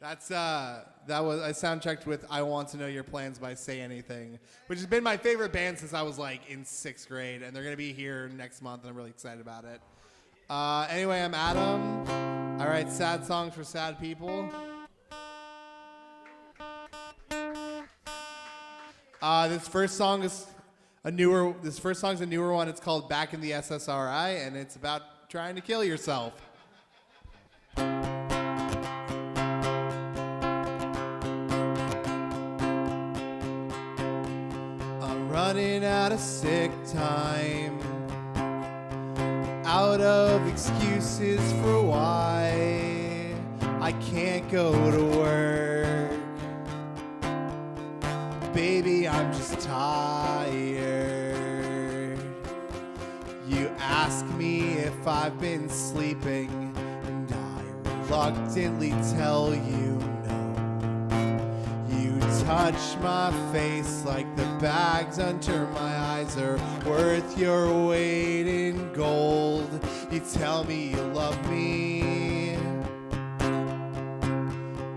I soundchecked with "I Want to Know Your Plans" by Say Anything, which has been my favorite band since I was like in 6th grade, and they're gonna be here next month, and I'm really excited about it. Anyway, I'm Adam. I write sad songs for sad people. This first song's a newer one. It's called "Back in the SSRI," and it's about trying to kill yourself. Running out of sick time, out of excuses for why I can't go to work. Baby, I'm just tired. You ask me if I've been sleeping, and I reluctantly tell you touch my face like the bags under my eyes are worth your weight in gold. You tell me you love me,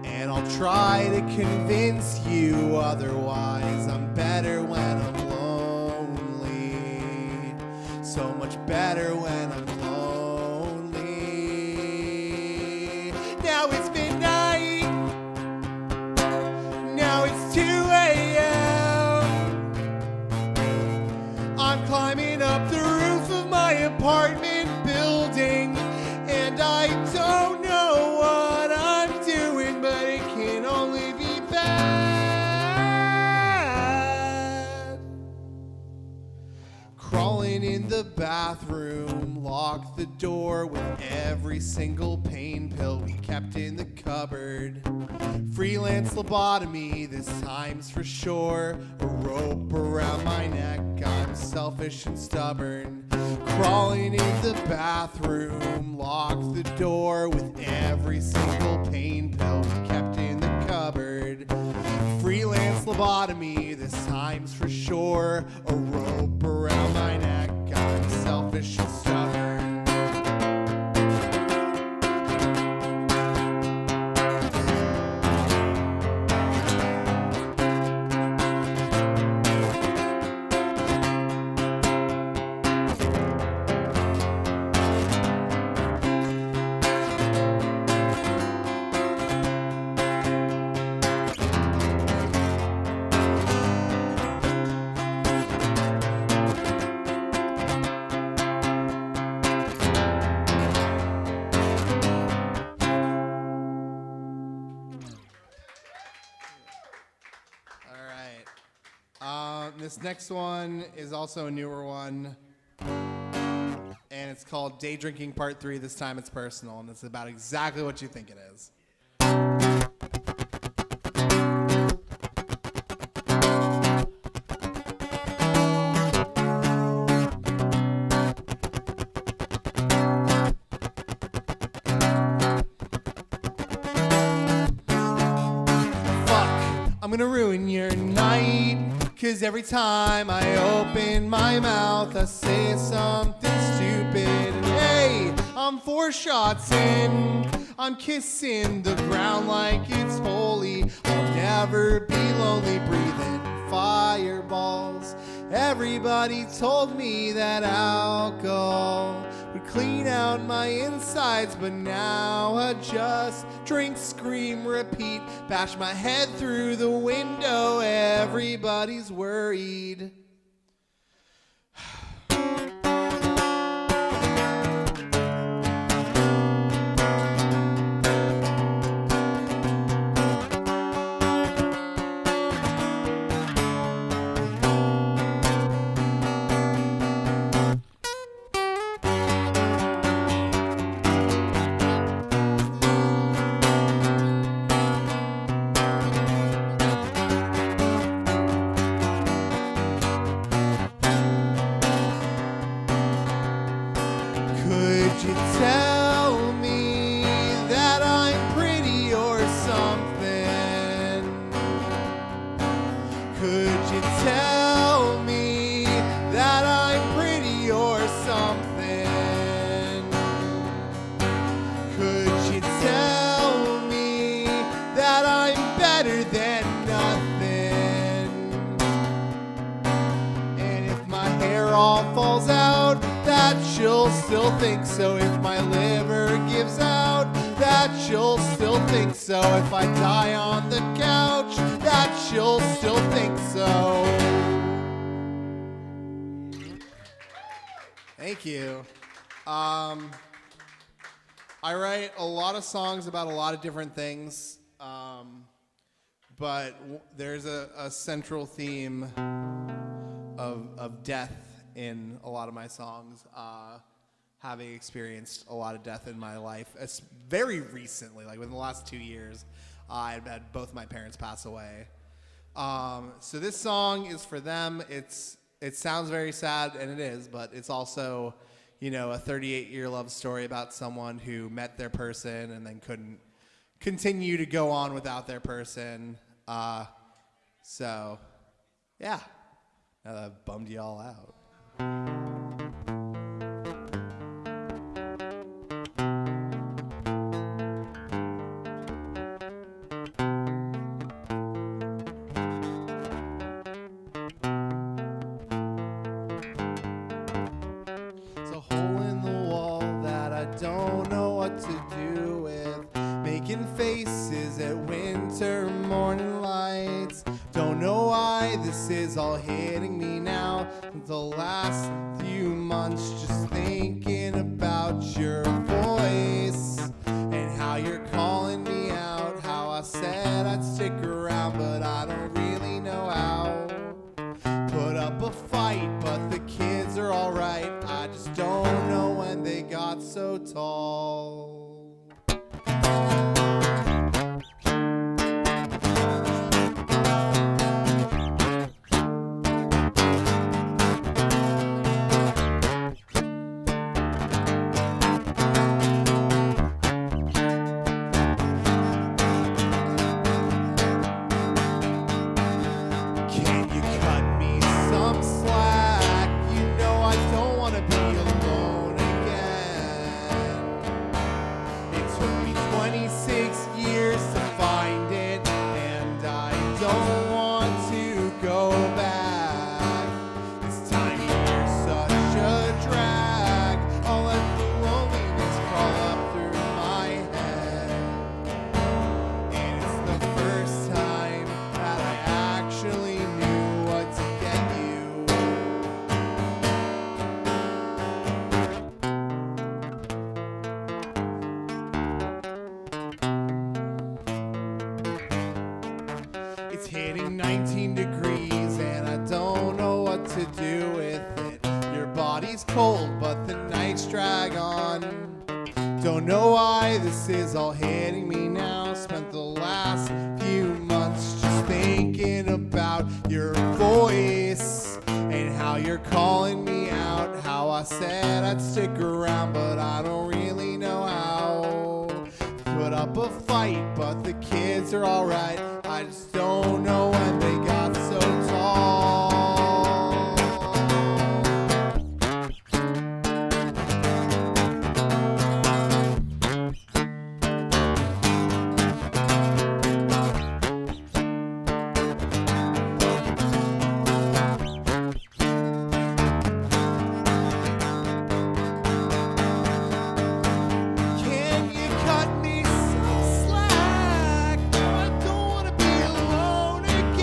and I'll try to convince you otherwise. I'm better when I'm lonely, so much better when I'm lonely. Now it's midnight. Now it's 2 a.m. I'm climbing up the roof of my apartment building, and I don't know what I'm doing, but it can only be bad. Crawling in the bathroom, locked the door with every single pain pill we kept in the cupboard. Freelance lobotomy, this time's for sure. A rope around my neck, I'm selfish and stubborn. Crawling in the bathroom, locked the door with every single pain pill we kept in the cupboard. Freelance lobotomy, this time's for sure. A rope around my neck, I'm selfish and stubborn. This next one is also a newer one, and it's called Day Drinking Part 3. This time it's personal, and it's about exactly what you think it is. Fuck, I'm gonna ruin your night. 'Cause every time I open my mouth, I say something stupid. And hey, I'm 4 shots in. I'm kissing the ground like it's holy. I'll never be lonely, breathing fireballs. Everybody told me that alcohol would clean out my insides, but now I just drink, scream, repeat, bash my head through the window. Everybody's worried. better than nothing. And if my hair all falls out, that she'll still think so. If my liver gives out, that she'll still think so. If I die on the couch, that she'll still think so. Thank you. I write a lot of songs about a lot of different things, but there's a central theme of death in a lot of my songs. Having experienced a lot of death in my life, it's very recently, like within the last 2 years, I've had both my parents pass away. So this song is for them. It sounds very sad, and it is, but it's also, you know, a 38-year love story about someone who met their person and then couldn't continue to go on without their person. So, yeah. Now that I've bummed you all out. Don't know what to do with, making faces at winter morning lights. Don't know why this is all hitting me now. The last few months just thinking about your voice and how you're calling me out. How I said I'd stick around, but I don't really know how. Put up a fight, but the kids are alright. I just don't know when they got so tall. Can you cut me some slack? You know I don't want to be alone again. It took me 26 years to find it, and I don't want to go back. This time of year's such a drag. I'll let the loneliness crawl up through my head. And it's the first time that I actually knew what to get you. It's hitting 19 degrees and I don't know what to do with it. Your body's cold but the nights drag on. Don't know why this is all hitting me now. Spent the last few months just thinking about your voice and how you're calling me out. How I said I'd stick around, but I don't really know how. Put up a fight, but the kids are alright. I just don't know when they got so tall. Can you cut me some slack? I don't want to be alone again.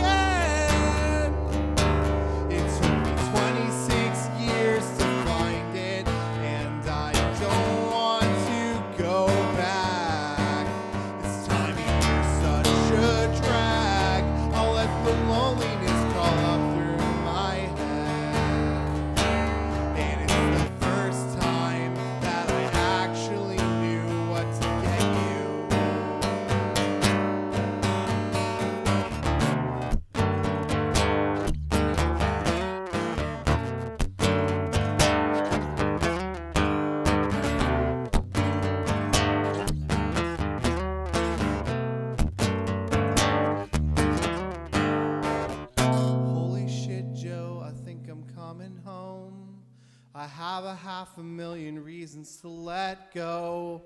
I have a 500,000 reasons to let go.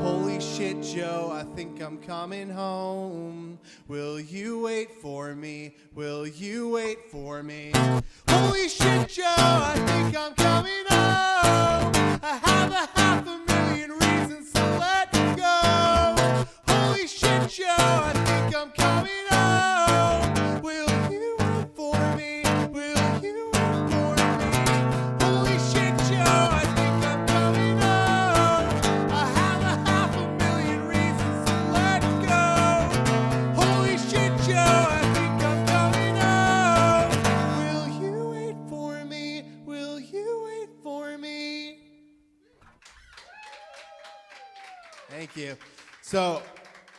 Holy shit, Joe, I think I'm coming home. Will you wait for me? Will you wait for me? Holy shit, Joe, I think I'm coming home. I have a 500,000 reasons to let go. Holy shit, Joe, I think I'm coming home. Will you wait for me? Will you wait for me? Holy shit, Joe, I think I'm coming home. I have a 500,000 reasons to let go. Holy shit, Joe, I think I'm coming home. Will you wait for me? Will you wait for me? Thank you. So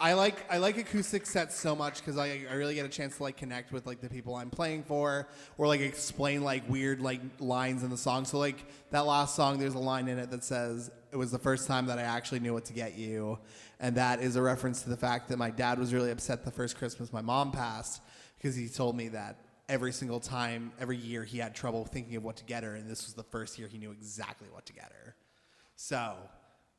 I like acoustic sets so much because I really get a chance to like connect with like the people I'm playing for, or like explain like weird like lines in the song. So like that last song, there's a line in it that says, "It was the first time that I actually knew what to get you," and that is a reference to the fact that my dad was really upset the first Christmas my mom passed because he told me that every single time, every year, he had trouble thinking of what to get her, and this was the first year he knew exactly what to get her. So,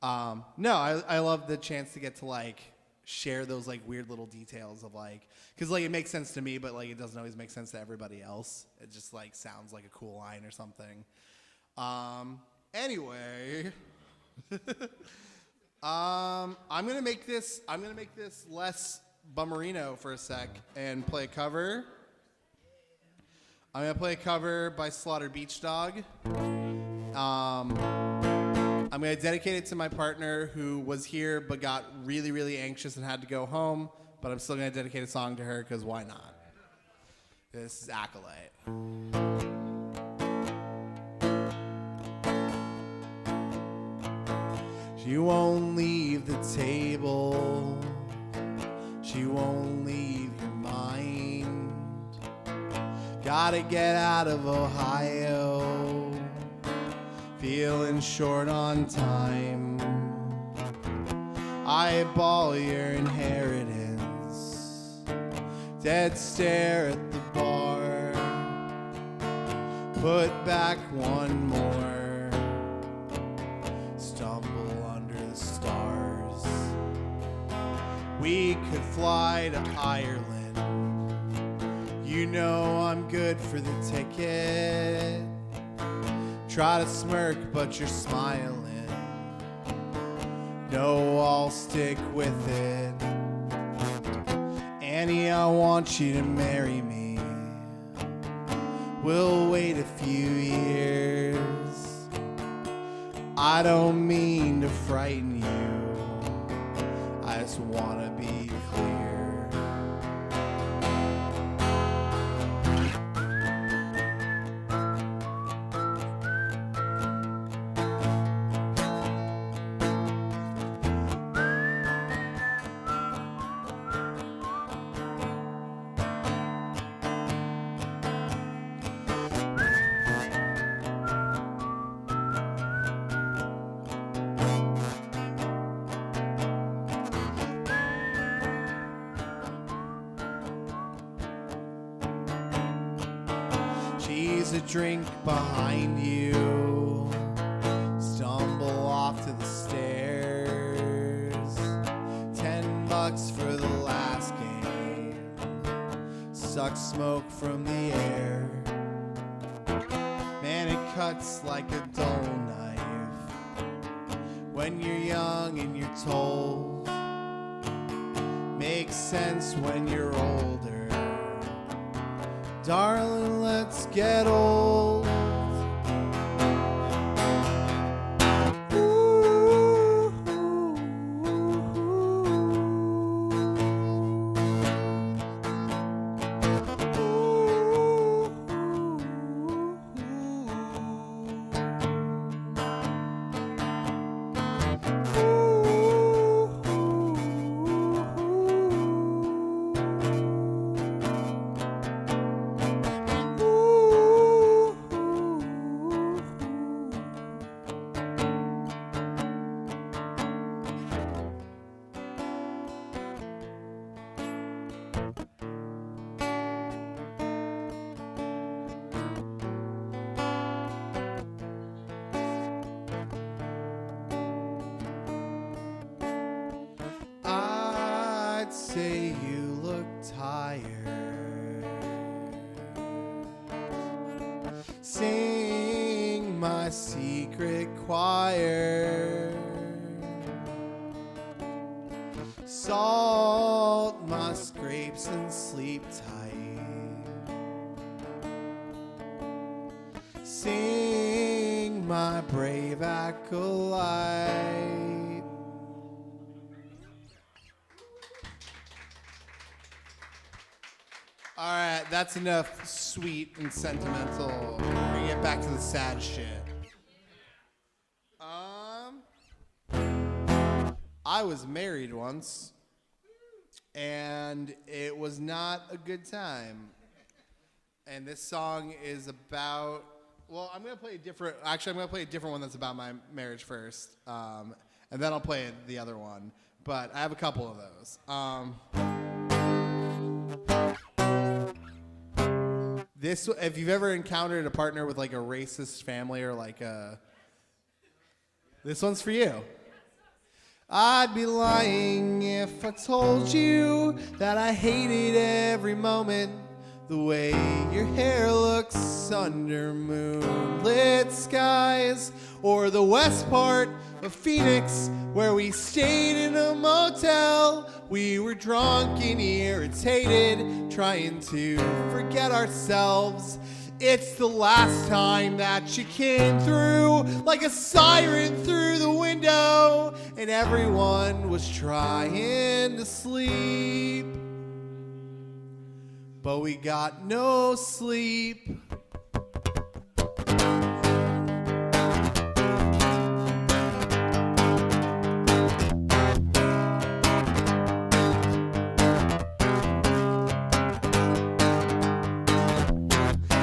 no, I love the chance to get to like share those like weird little details of like, because like it makes sense to me, but like it doesn't always make sense to everybody else. It just like sounds like a cool line or something. Anyway, I'm gonna make this less bummerino for a sec and play a cover. I'm gonna play a cover by Slaughtered Beach Dog. I'm going to dedicate it to my partner who was here but got really, really anxious and had to go home. But I'm still going to dedicate a song to her because why not? This is Acolyte. She won't leave the table. She won't leave your mind. Gotta get out of Ohio. Feeling short on time. Eyeball your inheritance. Dead stare at the bar. Put back one more. Stumble under the stars. We could fly to Ireland. You know I'm good for the ticket. Try to smirk, but you're smiling. No, I'll stick with it. Annie, I want you to marry me. We'll wait a few years. I don't mean to frighten you. I just want to be clear. She's a drink behind you. Stumble off to the stairs. $10 for the last game. Suck smoke from the air. Man, it cuts like a dull knife. When you're young and you're told. Makes sense when you're older. Darling, let's get old. you look tired. Sing my secret choir. Salt my scrapes and sleep tight. Sing my brave acolyte. All right, that's enough sweet and sentimental. We're gonna get back to the sad shit. I was married once, and it was not a good time. And this song is about, well, I'm gonna play a different one that's about my marriage first, and then I'll play the other one. But I have a couple of those. If you've ever encountered a partner with like a racist family or like this one's for you. I'd be lying if I told you that I hated every moment the way your hair looks under moonlit skies, or the west part of Phoenix where we stayed in a motel. We were drunk and irritated, trying to forget ourselves. It's the last time that you came through like a siren through the window, and everyone was trying to sleep, but we got no sleep.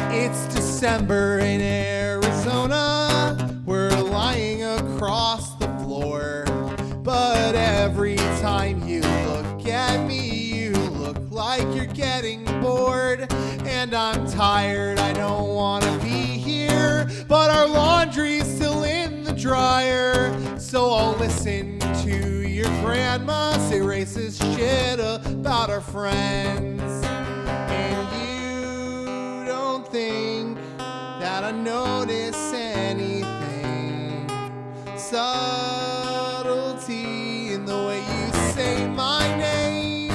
It's December in Arizona. We're lying across the floor, but every time you look at me, you look like you're getting bored. And I'm tired, I don't want to be here, but our laundry's still in the dryer. So I'll listen to your grandma say racist shit about our friends. Think that I notice anything, subtlety in the way you say my name,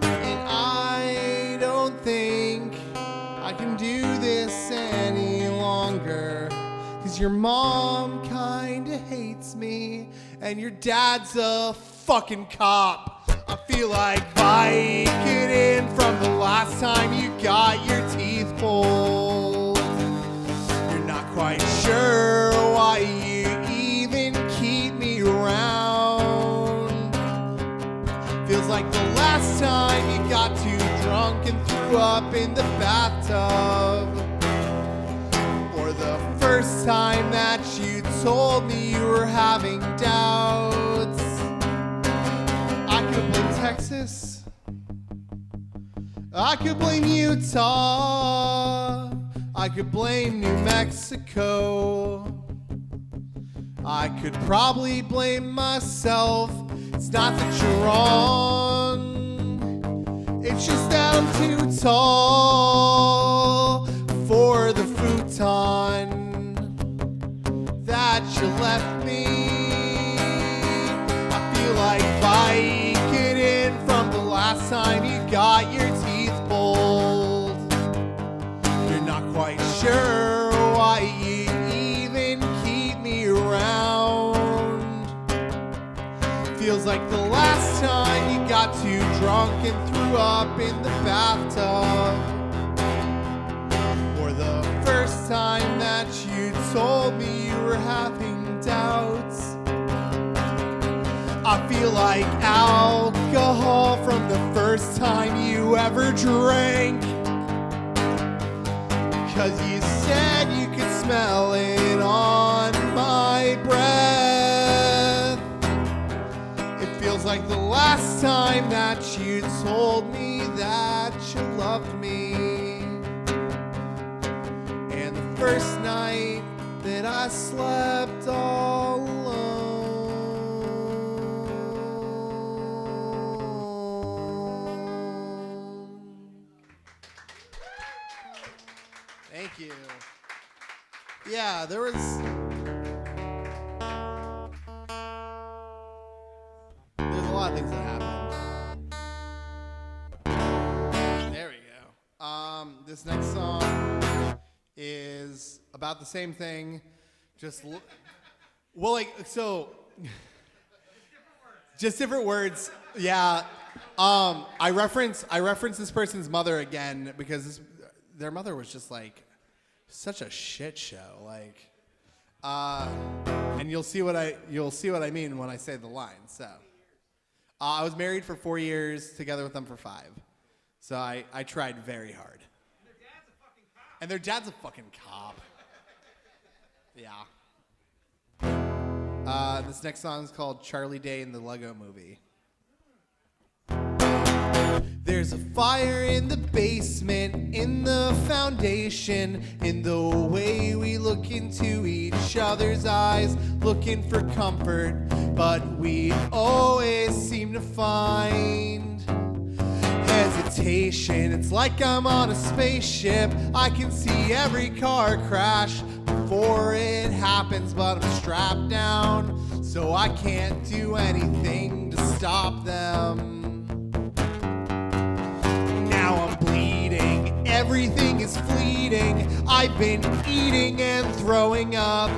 and I don't think I can do this any longer, 'cause your mom kinda hates me and your dad's a fucking cop. I feel like Vicodin from the last time you got your teeth pulled. You're not quite sure why you even keep me around. Feels like the last time you got too drunk and threw up in the bathtub, or the first time that you told me you were having doubts. I could blame Texas, I could blame Utah, I could blame New Mexico, I could probably blame myself. It's not that you're wrong, it's just that I'm too tall for the futon that you left me. I feel like Vicodin from the last time you got your teeth pulled. You're not quite sure why you even keep me around. Feels like the last time you got too drunk and threw up in the bathtub, or the first time that you told me you were having doubts. I feel like alcohol from the first time you ever drank, 'cause you said you could smell it on my breath. It feels like the last time that you told me that you loved me, and the first night that I slept all alone. Thank you. Yeah, there's a lot of things that happened. There we go. This next song is about the same thing. Just different words. Yeah. I reference this person's mother again because their mother was just like such a shit show. Like, and you'll see what I mean when I say the line. So, I was married for 4 years, together with them for 5. So I tried very hard. And their dad's a fucking cop. Yeah. This next song is called Charlie Day in the Lego Movie. There's a fire in the basement, in the foundation, in the way we look into each other's eyes, looking for comfort, but we always seem to find hesitation. It's like I'm on a spaceship. I can see every car crash before it happens, but I'm strapped down, so I can't do anything to stop them. Now I'm bleeding, everything is fleeting. I've been eating and throwing up,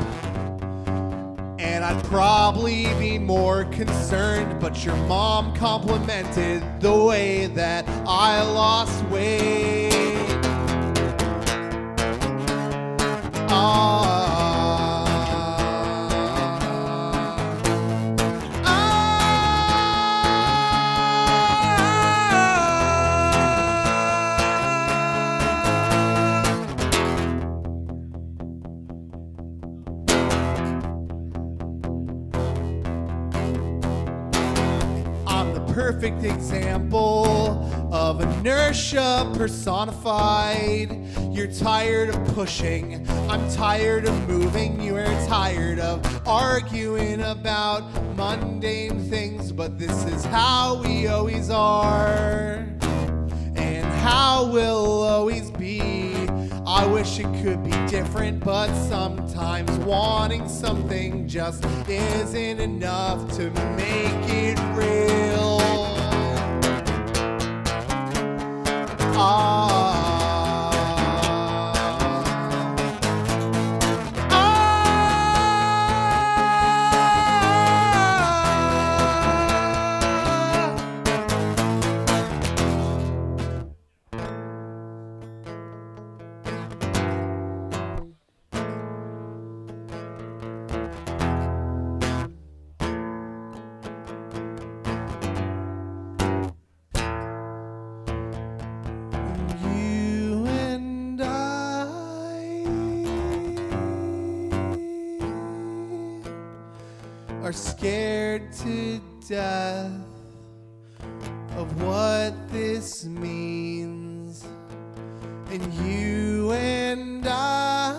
and I'd probably be more concerned, but your mom complimented the way that I lost weight. Perfect example of inertia personified. You're tired of pushing, I'm tired of moving. You are tired of arguing about mundane things, but this is how we always are and how we'll always be. I wish it could be different, but sometimes wanting something just isn't enough to make it real. Are scared to death of what this means, and you and I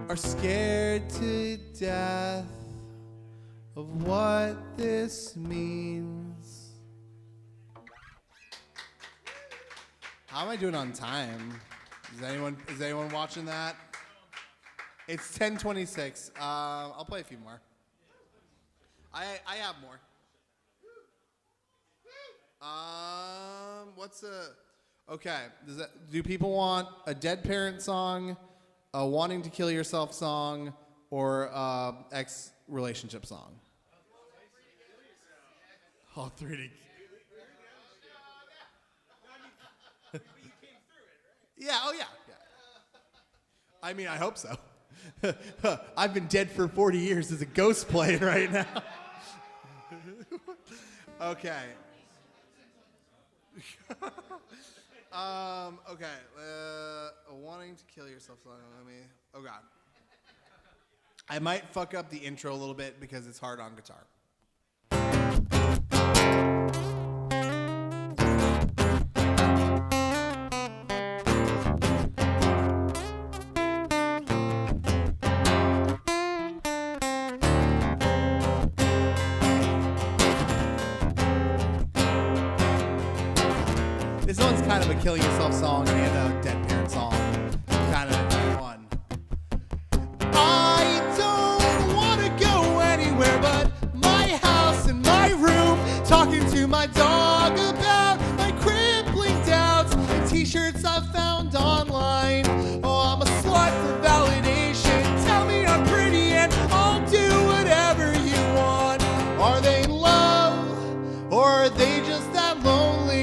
are scared to death of what this means. How am I doing on time? Is anyone watching that? It's 10:26. I'll play a few more. I have more. Okay. Do people want a dead parent song, a wanting to kill yourself song, or ex relationship song? All three together. Yeah, oh yeah. I mean, I hope so. I've been dead for 40 years as a ghost playing right now. Okay. Okay. Wanting to kill yourself. Oh God. I might fuck up the intro a little bit because it's hard on guitar. This one's kind of a killing yourself song and a dead parent song. Kind of one. I don't want to go anywhere but my house and my room. Talking to my dog about my crippling doubts and t-shirts I've found online. Oh, I'm a slut for validation. Tell me I'm pretty and I'll do whatever you want. Are they in love or are they just that lonely?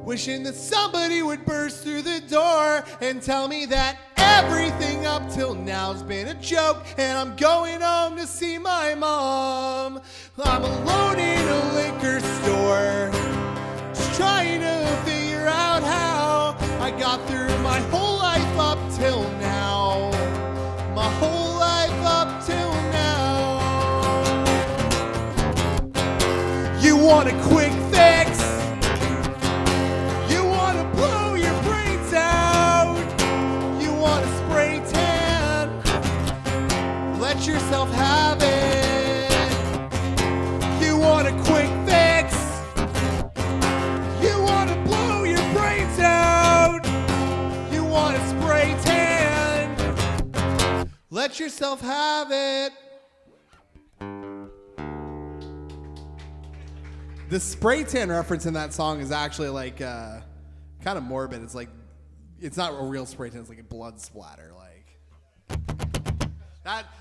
Wishing that somebody would burst through the door and tell me that everything up till now's been a joke and I'm going home to see my mom. I'm alone in a liquor store, just trying to figure out how I got through my whole life up till now. My whole life up till now. You want a quick fix? Let yourself have it. You want a quick fix? You want to blow your brains out? You want a spray tan? Let yourself have it. The spray tan reference in that song is actually like kind of morbid. It's like, it's not a real spray tan, it's like a blood splatter.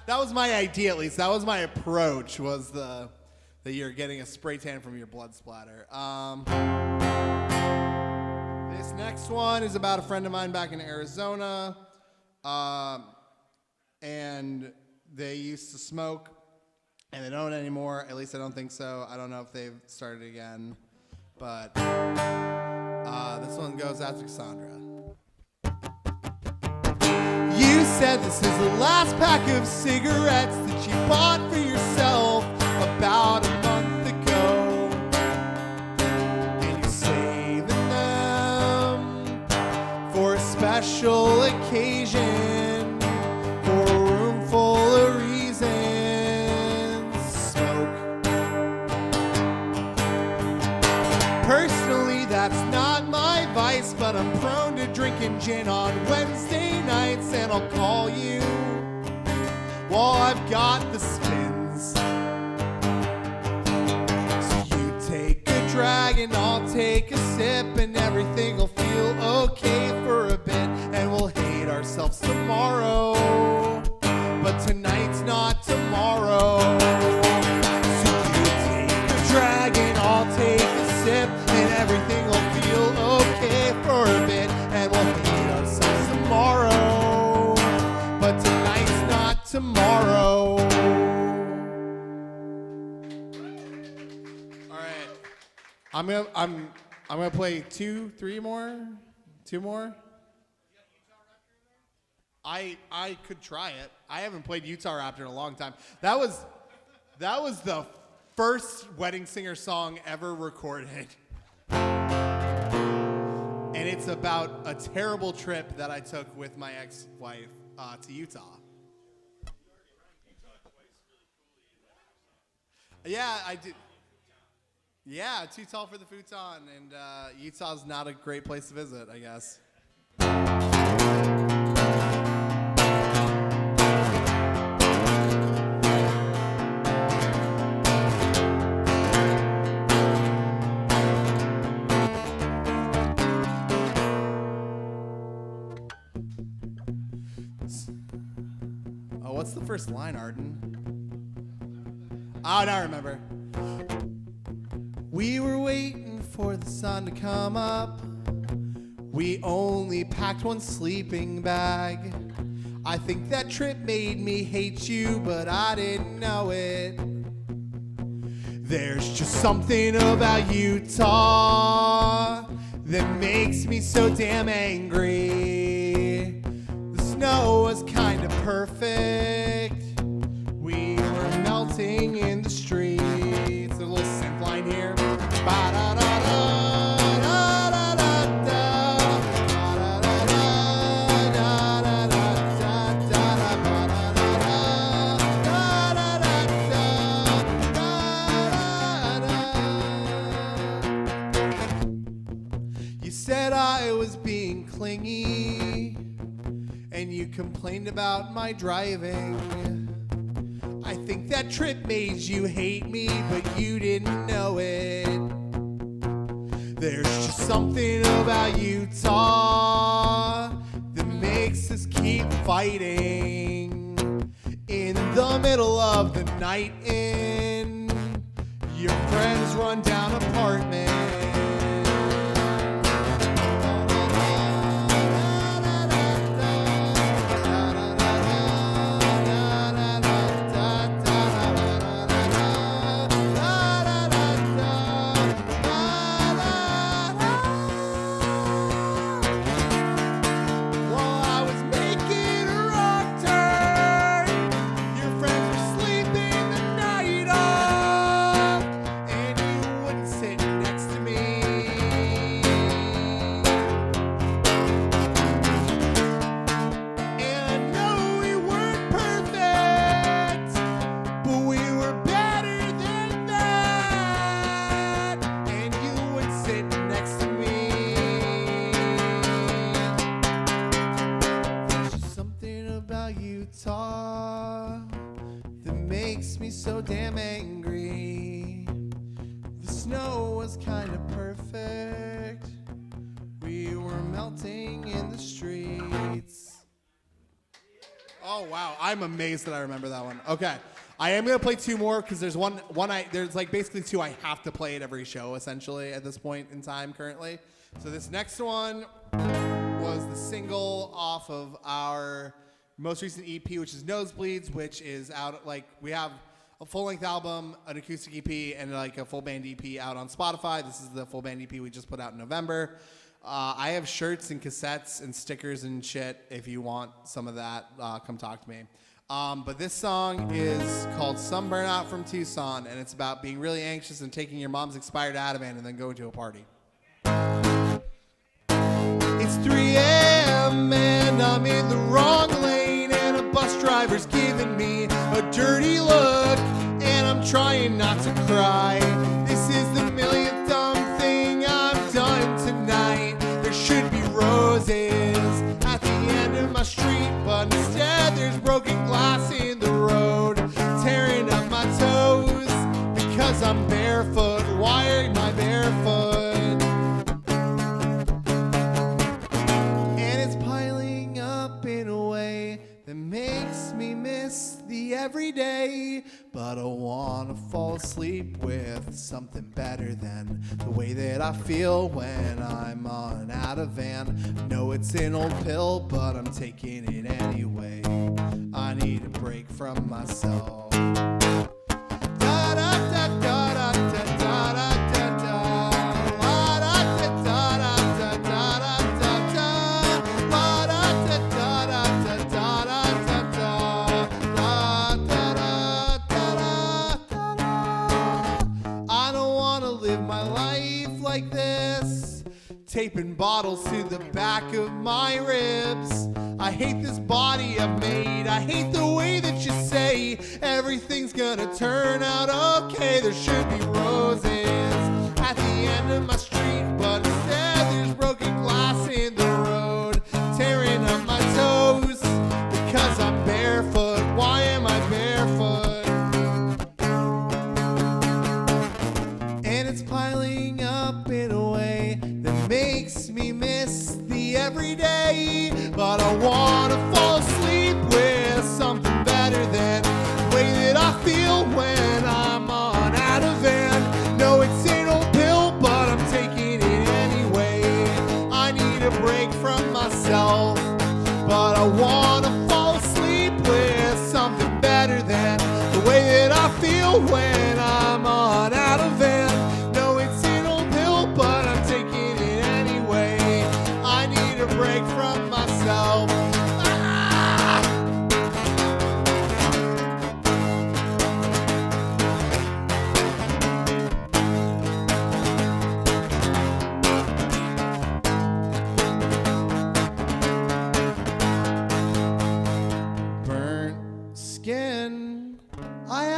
That was my idea, at least. That was my approach, was that you're getting a spray tan from your blood splatter. This next one is about a friend of mine back in Arizona. And they used to smoke, and they don't anymore. At least I don't think so. I don't know if they've started again. But this one goes out to Cassandra. You said this is the last pack of cigarettes that you bought for yourself about a month ago. And you're saving them for a special occasion, for a room full of reasons to smoke. Personally, that's not my vice, but I'm prone to drinking gin on Wednesday nights, and I'll call you while I've got the spins. So you take a drag and I'll take a sip, and everything will feel okay for a bit, and we'll hate ourselves tomorrow, but tonight's not tomorrow. So you take a drag and I'll take a sip, and everything will feel okay for a bit, and we'll hate ourselves tomorrow, but tonight's not tomorrow. All right, I'm gonna play two more. I could try it. I haven't played Utah Raptor in a long time. That was the first wedding singer song ever recorded. And it's about a terrible trip that I took with my ex-wife to Utah. Yeah, I did. Yeah, too tall for the futon, and Utah's not a great place to visit, I guess. Oh, what's the first line, Arden? Oh, now I remember. We were waiting for the sun to come up. We only packed one sleeping bag. I think that trip made me hate you, but I didn't know it. There's just something about Utah that makes me so damn angry. The snow was kind of perfect. We were melting in the streets. A little synth line here. You said I was being clingy, and you complained about my driving. I think that trip made you hate me, but you didn't know it. There's just something about Utah that makes us keep fighting. In the middle of the night, in your friend's run-down apartment. Utah that makes me so damn angry. The snow was kind of perfect. We were melting in the streets. Oh wow, I'm amazed that I remember that one. Okay, I am gonna play two more because there's there's like basically two I have to play at every show essentially at this point in time currently. So this next one was the single off of our most recent EP, which is Nosebleeds, which is out, like, we have a full-length album, an acoustic EP, and like a full band EP out on Spotify. This is the full band EP we just put out in November. I have shirts and cassettes and stickers and shit. If you want some of that, come talk to me. But this song is called Some Burnout from Tucson, and it's about being really anxious and taking your mom's expired Ativan and then going to a party. It's 3 a.m. and I'm in the wrong lane, and a bus driver's giving me a dirty look, and I'm trying not to cry. This is the millionth dumb thing I've done tonight. There should be roses at the end of my street, but instead there's broken glass in the road, tearing up my toes because I'm barefoot. Why am I barefoot? In a way that makes me miss the everyday, but I wanna fall asleep with something better than the way that I feel when I'm on Ativan. No, it's an old pill, but I'm taking it anyway. I need a break from myself. Like this, taping bottles to the back of my ribs. I hate this body I've made. I hate the way that you say everything's gonna turn out okay. There should be roses at the end of my street, but instead there's broken glass in the road, tearing up my toes because I'm barefoot. Why am I barefoot? And it's piling up in a way that makes me miss the everyday, but I wanna fall asleep with something better than the way that I feel when I'm on Ativan. No, it's an old pill, but I'm taking it anyway. I need a break from myself, but I wanna fall asleep with something better than the way that I feel when I'm on Ativan.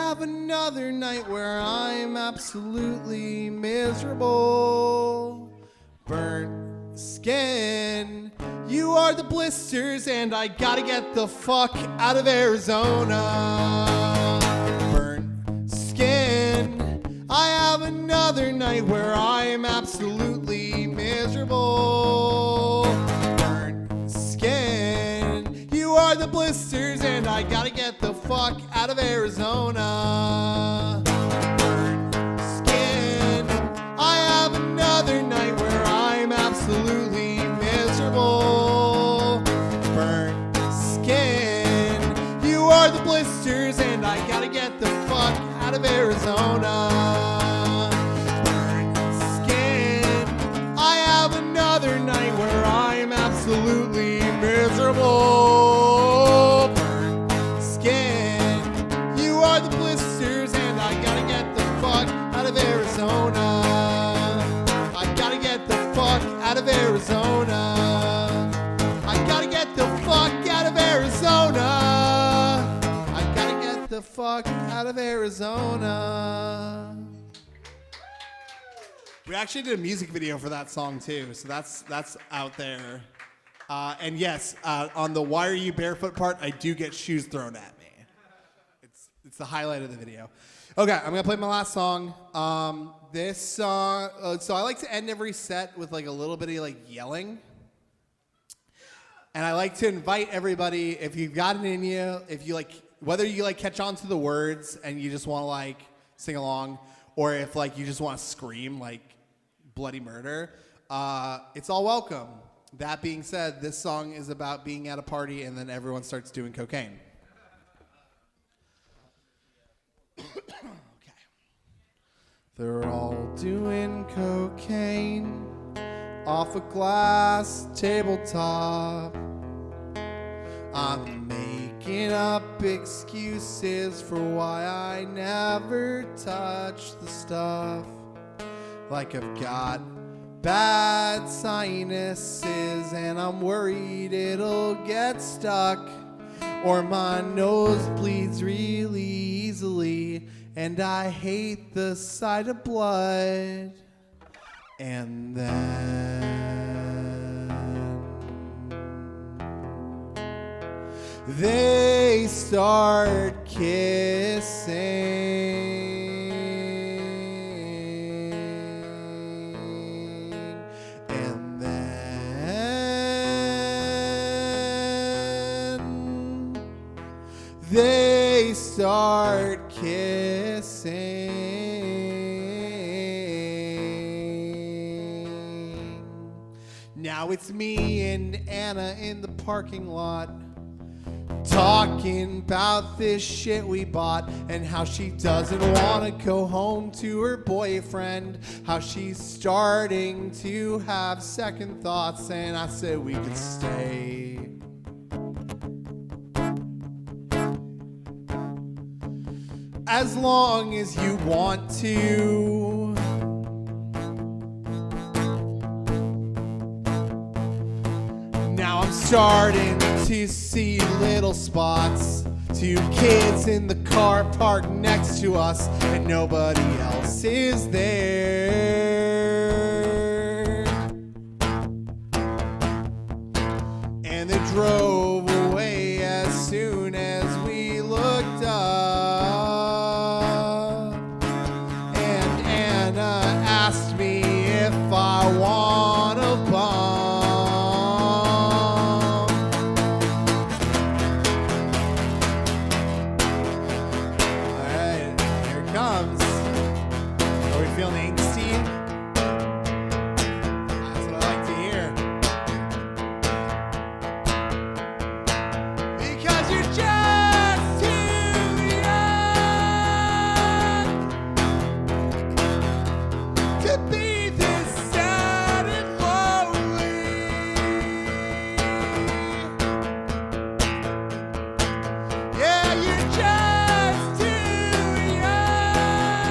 have another night where I'm absolutely miserable. Burnt skin, you are the blisters, and I gotta get the fuck out of Arizona. Burnt skin, I have another night where I'm absolutely miserable. Burnt skin, you are the blisters, and I gotta get the fuck out of Arizona. Burnt skin, I have another night where I'm absolutely miserable. Burnt skin, you are the blisters, and I gotta get the fuck out of Arizona. Burnt skin, I have another night where I'm absolutely miserable. Burnt skin, you are the blisters, and I gotta get the fuck out of Arizona. I gotta get the fuck out of Arizona. I gotta get the fuck out of Arizona. I gotta get the fuck out of Arizona. We actually did a music video for that song too, so that's out there. And yes, on the "Why are you barefoot" part, I do get shoes thrown at me. It's the highlight of the video. Okay, I'm gonna play my last song. This song, so I like to end every set with like a little bit of like yelling. And I like to invite everybody, if you've got it in you, if you like, whether you like catch on to the words and you just want to like sing along, or if like you just want to scream like bloody murder, it's all welcome. That being said, this song is about being at a party and then everyone starts doing cocaine. Okay. They're all doing cocaine off a glass tabletop. I'm making up excuses for why I never touch the stuff. Like I've got bad sinuses and I'm worried it'll get stuck. Or my nose bleeds really easily and I hate the sight of blood. And then they start kissing. And then they start kissing. Now it's me and Anna in the parking lot, talking about this shit we bought and how she doesn't want to go home to her boyfriend, how she's starting to have second thoughts, and I said we could stay. As long as you want to. Now I'm starting to see little spots. Two kids in the car parked next to us, and nobody else is there. And they drove away as soon as we looked up. And Anna asked me if I want a bump. Feeling angsty? That's what I like to hear. Because you're just too young to be this sad and lonely. Yeah, you're just too young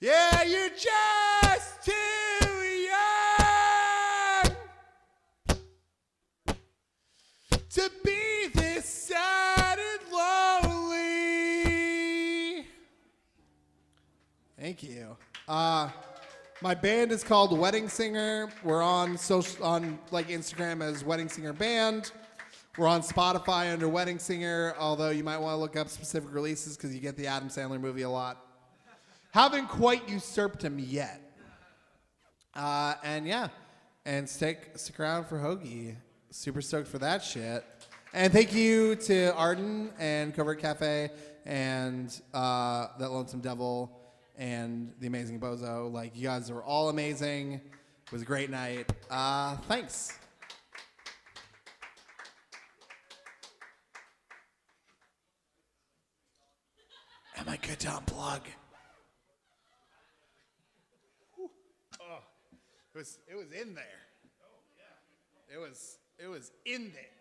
Yeah, you're just too young to be this sad and lonely. Thank you. My band is called Wedding Singer. We're on Instagram as Wedding Singer Band. We're on Spotify under Wedding Singer, although you might want to look up specific releases because you get the Adam Sandler movie a lot. Haven't quite usurped him yet. And stick around for Hoagie. Super stoked for that shit. And thank you to Arden and Covert Cafe and That Lonesome Devil and The Amazing Bozo. Like, you guys were all amazing. It was a great night. Thanks. Am I good to unplug? Oh, it was in there. It was in there.